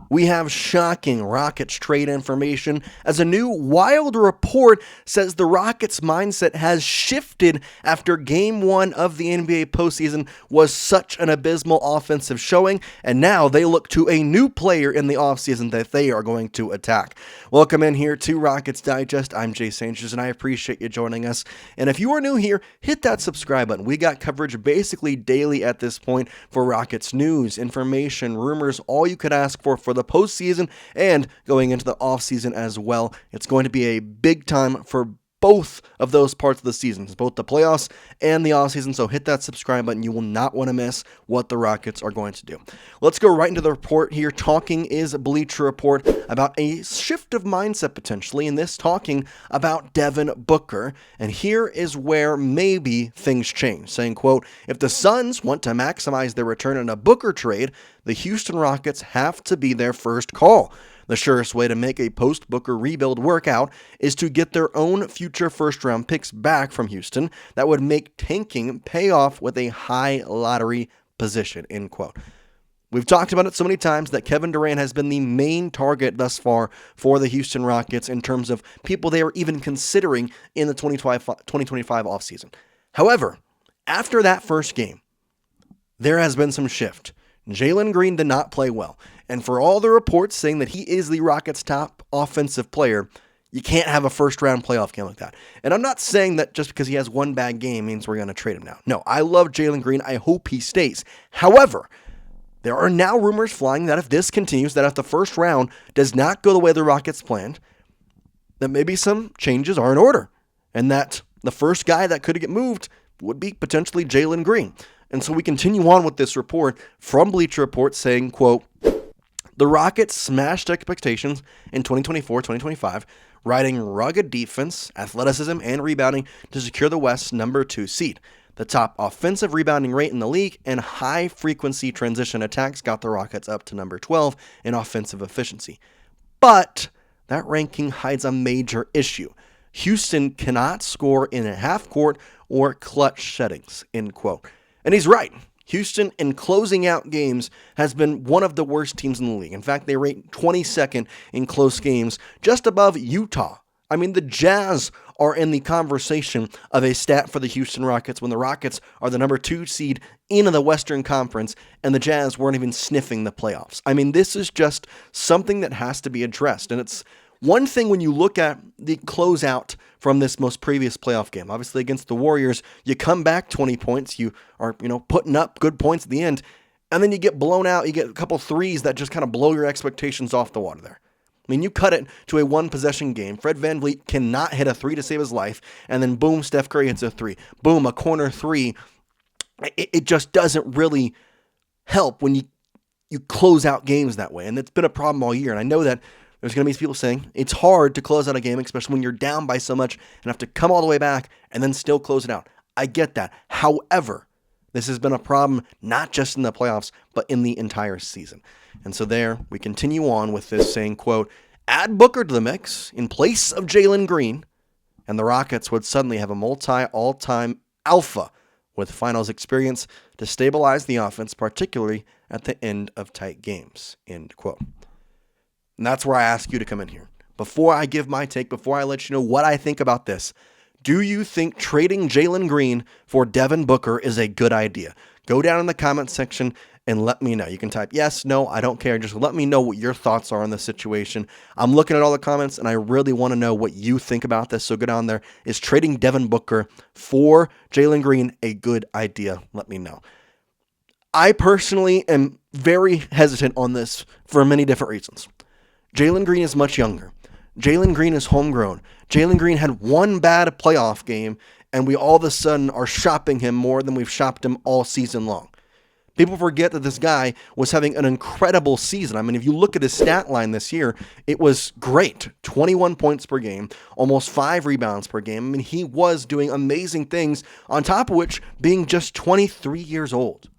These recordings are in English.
We have shocking Rockets trade information as a new wild report says the Rockets' mindset has shifted after Game 1 of the NBA postseason was such an abysmal offensive showing, and now they look to a new player in the offseason that they are going to attack. Welcome in here to Rockets Digest. I'm Jace Andrews, and I appreciate you joining us. And if you are new here, hit that subscribe button. We got coverage basically daily at this point for Rockets news, information, rumors, all you could ask for the postseason and going into the offseason as well. It's going to be a big time for both of those parts of the season, both the playoffs and the offseason, so hit that subscribe button. You will not want to miss what the Rockets are going to do. Let's go right into the report here. Talking is Bleacher Report about a shift of mindset potentially, and this talking about Devin Booker, and here is where maybe things change, saying, quote, if the Suns want to maximize their return in a Booker trade, the Houston Rockets have to be their first call. The surest way to make a post-Booker rebuild work out is to get their own future first-round picks back from Houston that would make tanking pay off with a high lottery position, end quote. We've talked about it so many times that Kevin Durant has been the main target thus far for the Houston Rockets in terms of people they are even considering in the 2025 offseason. However, after that first game, there has been some shift. Jalen Green did not play well. And for all the reports saying that he is the Rockets' top offensive player, you can't have a first-round playoff game like that. And I'm not saying that just because he has one bad game means we're going to trade him now. No, I love Jalen Green. I hope he stays. However, there are now rumors flying that if this continues, that if the first round does not go the way the Rockets planned, that maybe some changes are in order. And that the first guy that could get moved would be potentially Jalen Green. And so we continue on with this report from Bleacher Report saying, quote, the Rockets smashed expectations in 2024-2025, riding rugged defense, athleticism, and rebounding to secure the West's number 2 seed. The top offensive rebounding rate in the league and high-frequency transition attacks got the Rockets up to number 12 in offensive efficiency. But that ranking hides a major issue. Houston cannot score in a half-court or clutch settings, end quote. And he's right. Houston, in closing out games, has been one of the worst teams in the league. In fact, they rate 22nd in close games, just above Utah. I mean, the Jazz are in the conversation of a stat for the Houston Rockets when the Rockets are the number 2 seed in the Western Conference, and the Jazz weren't even sniffing the playoffs. I mean, this is just something that has to be addressed, and it's one thing when you look at the closeout from this most previous playoff game. Obviously, against the Warriors, you come back 20 points. You are, putting up good points at the end, and then you get blown out. You get a couple threes that just kind of blow your expectations off the water there. I mean, you cut it to a one-possession game. Fred VanVleet cannot hit a three to save his life, and then boom, Steph Curry hits a three. Boom, a corner three. It just doesn't really help when you close out games that way, and it's been a problem all year, and I know that there's going to be people saying it's hard to close out a game, especially when you're down by so much and have to come all the way back and then still close it out. I get that. However, this has been a problem not just in the playoffs, but in the entire season. And so there, we continue on with this saying, quote, add Booker to the mix in place of Jalen Green, and the Rockets would suddenly have a multi-all-time alpha with finals experience to stabilize the offense, particularly at the end of tight games, end quote. And that's where I ask you to come in here. Before I give my take, before I let you know what I think about this, do you think trading Jalen Green for Devin Booker is a good idea? Go down in the comment section and let me know. You can type yes, no, I don't care. Just let me know what your thoughts are on the situation. I'm looking at all the comments, and I really want to know what you think about this. So go down there. Is trading Devin Booker for Jalen Green a good idea? Let me know. I personally am very hesitant on this for many different reasons. Jalen Green is much younger. Jalen Green is homegrown. Jalen Green had one bad playoff game, and we all of a sudden are shopping him more than we've shopped him all season long. People forget that this guy was having an incredible season. I mean, if you look at his stat line this year, it was great. 21 points per game, almost 5 rebounds per game. I mean, he was doing amazing things, on top of which being just 23 years old.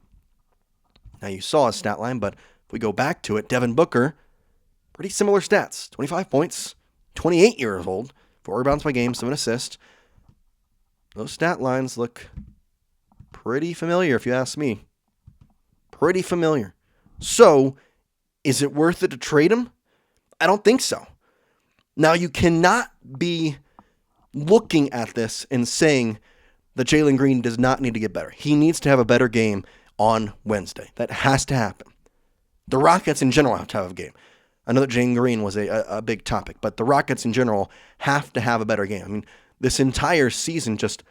Now, you saw his stat line, but if we go back to it, Devin Booker, pretty similar stats. 25 points, 28 years old, 4 rebounds by game, 7 assists. Those stat lines look pretty familiar, if you ask me. Pretty familiar. So, Is it worth it to trade him? I don't think so. Now, you cannot be looking at this and saying that Jalen Green does not need to get better. He needs to have a better game on Wednesday. That has to happen. The Rockets in general have to have a game. I know that Jalen Green was a big topic, but the Rockets in general have to have a better game. I mean, this entire season just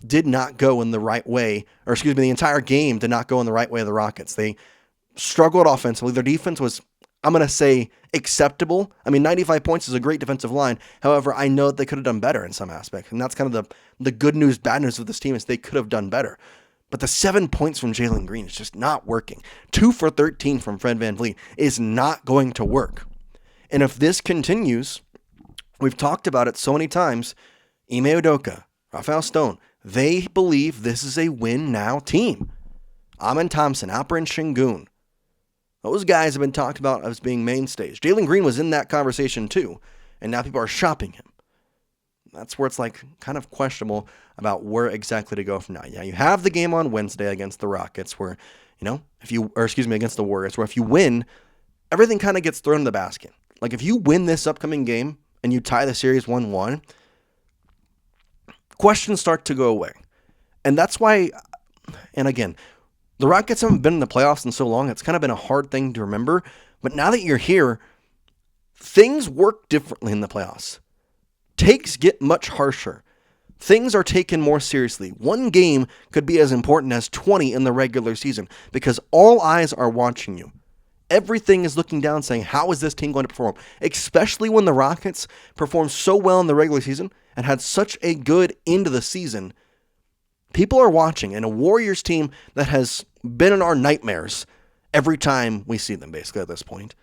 did not go in the right way, or excuse me, the entire game did not go in the right way of the Rockets. They struggled offensively. Their defense was, I'm going to say, acceptable. I mean, 95 points is a great defensive line. However, I know that they could have done better in some aspects. And that's kind of the good news, bad news of this team is they could have done better. But the 7 points from Jalen Green is just not working. 2 for 13 from Fred VanVleet is not going to work. And if this continues, we've talked about it so many times, Ime Udoka, Rafael Stone, they believe this is a win-now team. Amen Thompson, Alperen Şengün, those guys have been talked about as being mainstays. Jalen Green was in that conversation too, and now people are shopping him. That's where it's like kind of questionable about where exactly to go from now. Yeah, you have the game on Wednesday against the Rockets where, against the Warriors, where if you win, everything kind of gets thrown in the basket. Like if you win this upcoming game and you tie the series 1-1, questions start to go away. And that's why, and again, the Rockets haven't been in the playoffs in so long, it's kind of been a hard thing to remember. But now that you're here, things work differently in the playoffs. Takes get much harsher. Things are taken more seriously. One game could be as important as 20 in the regular season because all eyes are watching you. Everything is looking down saying, how is this team going to perform? Especially when the Rockets performed so well in the regular season and had such a good end of the season. People are watching, and a Warriors team that has been in our nightmares every time we see them, basically, at this point.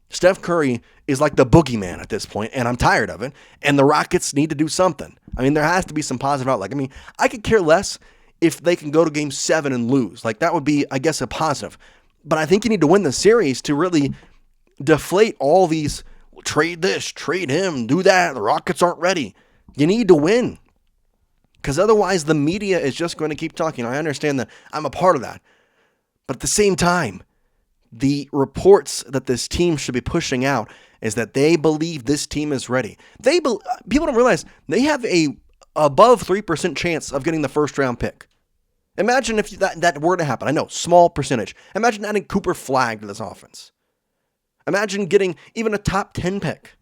Steph Curry is like the boogeyman at this point, and I'm tired of it, and the Rockets need to do something. I mean, there has to be some positive outlook. I mean, I could care less if they can go to Game 7 and lose. Like, that would be, I guess, a positive. But I think you need to win the series to really deflate all these, trade this, trade him, do that, the Rockets aren't ready. You need to win. Because otherwise the media is just going to keep talking. I understand that I'm a part of that. But at the same time, the reports that this team should be pushing out is that they believe this team is ready. People don't realize they have a above 3% chance of getting the first round pick. Imagine if that were to happen. I know, small percentage. Imagine adding Cooper Flagg to this offense. Imagine getting even a top 10 pick.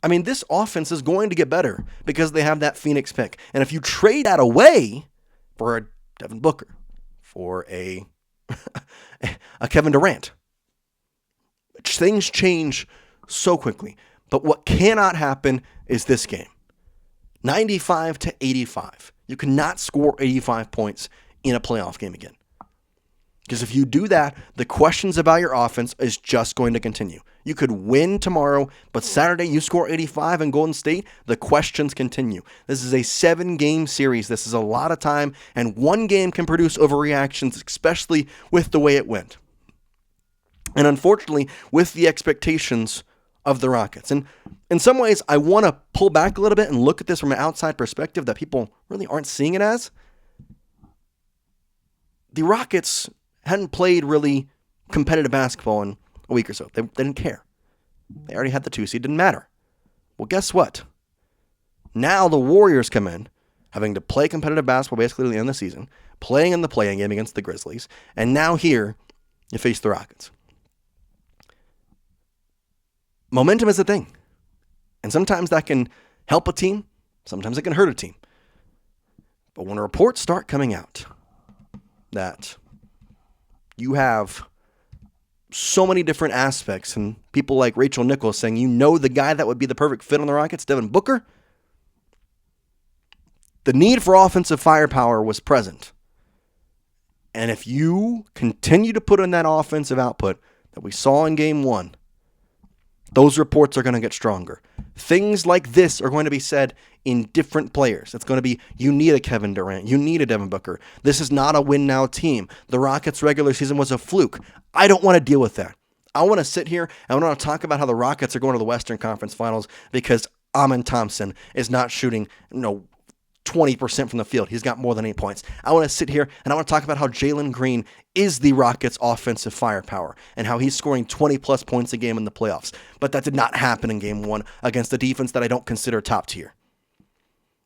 I mean, this offense is going to get better because they have that Phoenix pick. And if you trade that away for a Devin Booker, for a Kevin Durant, things change so quickly. But what cannot happen is this game. 95-85. You cannot score 85 points in a playoff game again. Because if you do that, the questions about your offense is just going to continue. You could win tomorrow, but Saturday you score 85 in Golden State, the questions continue. This is a 7-game series. This is a lot of time, and one game can produce overreactions, especially with the way it went. And unfortunately, with the expectations of the Rockets. And in some ways, I want to pull back a little bit and look at this from an outside perspective that people really aren't seeing it as. The Rockets hadn't played really competitive basketball in a week or so. They didn't care. They already had the 2 seed. Didn't matter. Well, guess what? Now the Warriors come in, having to play competitive basketball basically at the end of the season, playing in the play-in game against the Grizzlies, and now here you face the Rockets. Momentum is a thing. And sometimes that can help a team. Sometimes it can hurt a team. But when reports start coming out that you have so many different aspects and people like Rachel Nichols saying, the guy that would be the perfect fit on the Rockets, Devin Booker, the need for offensive firepower was present. And if you continue to put in that offensive output that we saw in Game 1, those reports are going to get stronger. Things like this are going to be said in different players. It's going to be, you need a Kevin Durant. You need a Devin Booker. This is not a win-now team. The Rockets' regular season was a fluke. I don't want to deal with that. I want to sit here and I want to talk about how the Rockets are going to the Western Conference Finals because Amen Thompson is not shooting 20% from the field. He's got more than 8 points. I want to sit here and I want to talk about how Jalen Green is the Rockets' offensive firepower and how he's scoring 20-plus points a game in the playoffs. But that did not happen in Game 1 against a defense that I don't consider top tier.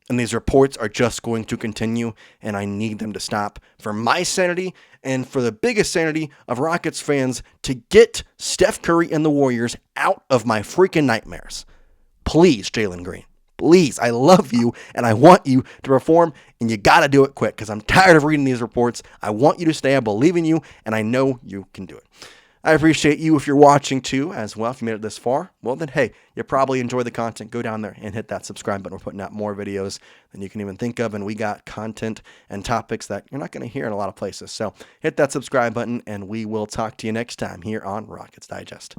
And these reports are just going to continue, and I need them to stop for my sanity and for the biggest sanity of Rockets fans to get Steph Curry and the Warriors out of my freaking nightmares. Please, Jalen Green. Please, I love you, and I want you to perform, and you got to do it quick because I'm tired of reading these reports. I want you to stay. I believe in you, and I know you can do it. I appreciate you if you're watching too as well. If you made it this far, well then, hey, you probably enjoy the content. Go down there and hit that subscribe button. We're putting out more videos than you can even think of, and we got content and topics that you're not going to hear in a lot of places. So hit that subscribe button, and we will talk to you next time here on Rockets Digest.